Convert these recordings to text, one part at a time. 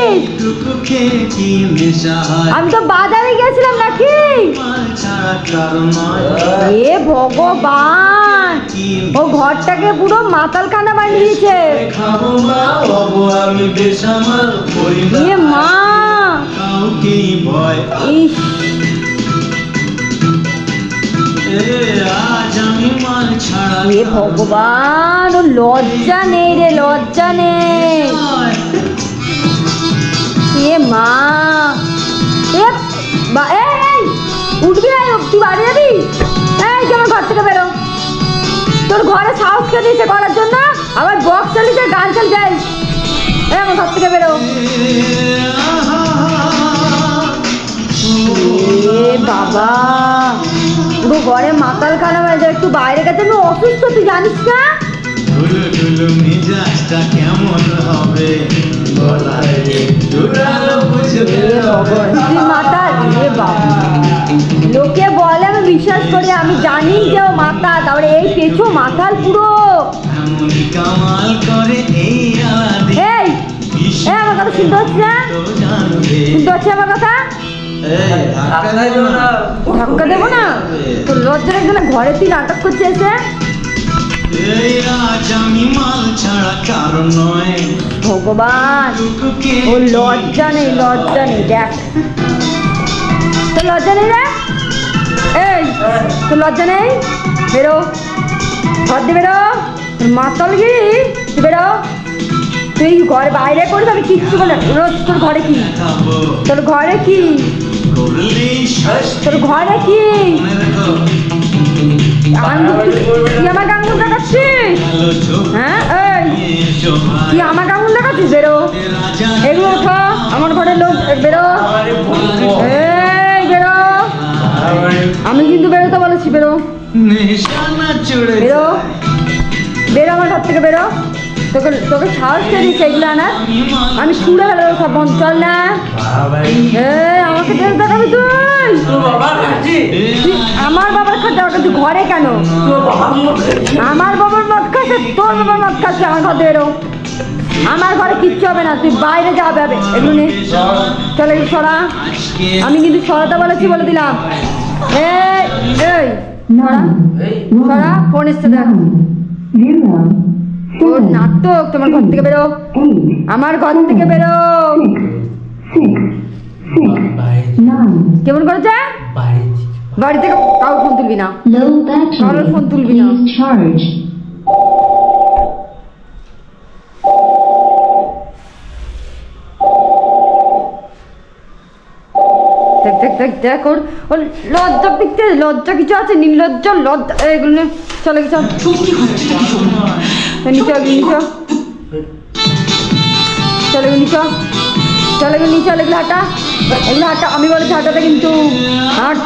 আছিস? আমি তো বাজারে গেছিলাম নাকি? এ ভগবান, ও ঘরটাকে পুরো মাতালখানা বানিয়েছে। এ মা, ইস, এ ভগবান, ও লজ্জা নেই রে, লজ্জা নেই। এ মা, এই উঠবি না, তুই বাড়ি যাবি? এই তুই আমার ঘর থেকে বেরো। তোর ঘরে সাহস কে দিয়েছে করার জন্য? আবার বক্স চালিয়েছে, গান চাল যাই। এই আমার ঘর থেকে বেরো। এ বাবা, পুরো ঘরে মাতাল খানা হয়ে যায়। একটু বাইরে গেছে, আমি অসুস্থ, তুই জানিস না? লোকে বলে, আমি বিশ্বাস করি, আমি জানি যে ও মাতাল, তারপরে এই পেছো মাতাল পুরো। এই আমার কথা শুনতে হচ্ছে না? শুনতে হচ্ছে আমার কথা? ধাক্কা দেবো না? তোর লজ্জা লাগছে না? ঘরে তুই নাটক করছে এসে। ভগবান, ও লজ্জা নেই, লজ্জা নেই। দেখ, তোর লজ্জা নেই রে? এই তোর লজ্জা নেই? বেরো, ঘর দিয়ে বেরো। মাতালগিরি, তুই বেরো। তুই ঘরে বাইরে করিস, আমি কিচ্ছু বলে। তোর ঘরে কি? তোর ঘরে কি? তোর ঘরে কি? তুই আমার আঙুল দেখাচ্ছিস? হ্যাঁ, এই তুই আমার আঙুল দেখাচ্ছিস? বেরো, এগুলো ওঠো, আমার ঘরের লোক। বেরো, এই বেরো। আমি কিন্তু বেরোতে বলেছি, বেরো বেরো, বেরো আমার ঘর থেকে বেরো। তোকে তোকে সাহস কে দিচ্ছে এগুলো আনার? আমি ছুড়ে ফেলে সব বন্ধ। চল না, আমাকে দেখাবি তুই? আমার বাবার খাচ্ছে, আমাকে তুই ঘরে কেন? আমার বাবার মদ খাচ্ছে, তোর বাবার মদ খাচ্ছে। আমার ঘর বেরো, আমার ঘরে কিচ্ছু হবে না, তুই বাইরে যাবে হবে। এগুলো নেই, চলে সরা। আমি কিন্তু সরাতে বলেছি, বলে দিলাম। এই এই সরা, সরা, ফোন এসছে দেখ। তোর নাটক, তোমার ঘর থেকে বেরো, আমার ঘর থেকে বেরো। কেমন করেছে? বাড়ি থেকে কারোর ফোন তুলবি না, কারোর ফোন তুলবি না। দেখ দেখ দেখ দেখ, ওর লজ্জা দেখতে, লজ্জা কিছু আছে? নির্লজ্জা লজ্জা এগুলো চলে গেছ। নিচে নিচে চলে গেল, নিচে চলে গেল, নিচে এগুলো হাঁটা, এগুলো হাঁটা। আমি বলেছি হাঁটাতে, কিন্তু হাঁট।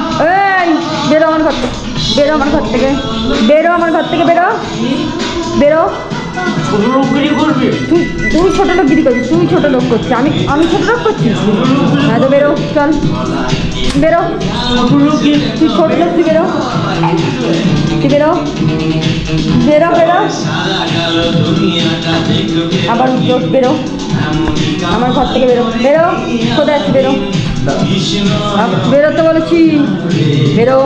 এই বেরো আমার ঘর থেকে, বেরো আমার ঘর থেকে, বেরো আমার ঘর থেকে, বেরো বেরো। তুই ছোট লোকগিরি করছিস, তুই ছোট লোক করছিস। আমি ছোট লোক করছি? হ্যাঁ তো বেরো, চল বেরো। তুই ছোট লোক, তুই বেরো, তুই বেরো বেরো বেরো। আবার উঠোস, বেরো আমার ঘর থেকে, বেরো বেরো। কোথায় আছিস? বেরো, বেরোতে বলেছি, বেরো।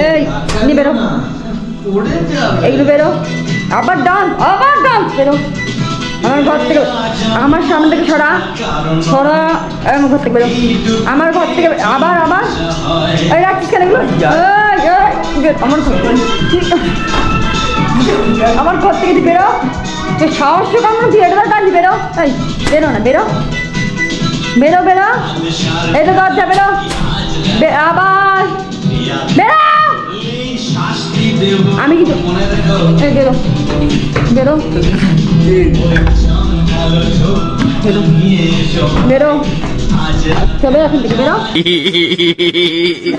এই নি বেরো, এইগুলো বেরো। আবার ডান্স, আবার ডান্স। বেরো আমার ঘর থেকে, আমার সামনে থেকে সরা, সরা। আমার ঘর থেকে বেরো, আমার ঘর থেকে। আবার আবার এই রাখছিস কেন এগুলো? আমার ঘর, আমার ঘর থেকে তুই বেরো। তুই সাহস কেমন? তুই এটা কাজ, বেরো। এই বেরো না, বেরো বেরো বেরো। এই তো দরজা, বেরো আবার বেরো। আমি কিন্তু বেরো বেরো বেরো, বেরো চলো এখন থেকে, বেরো।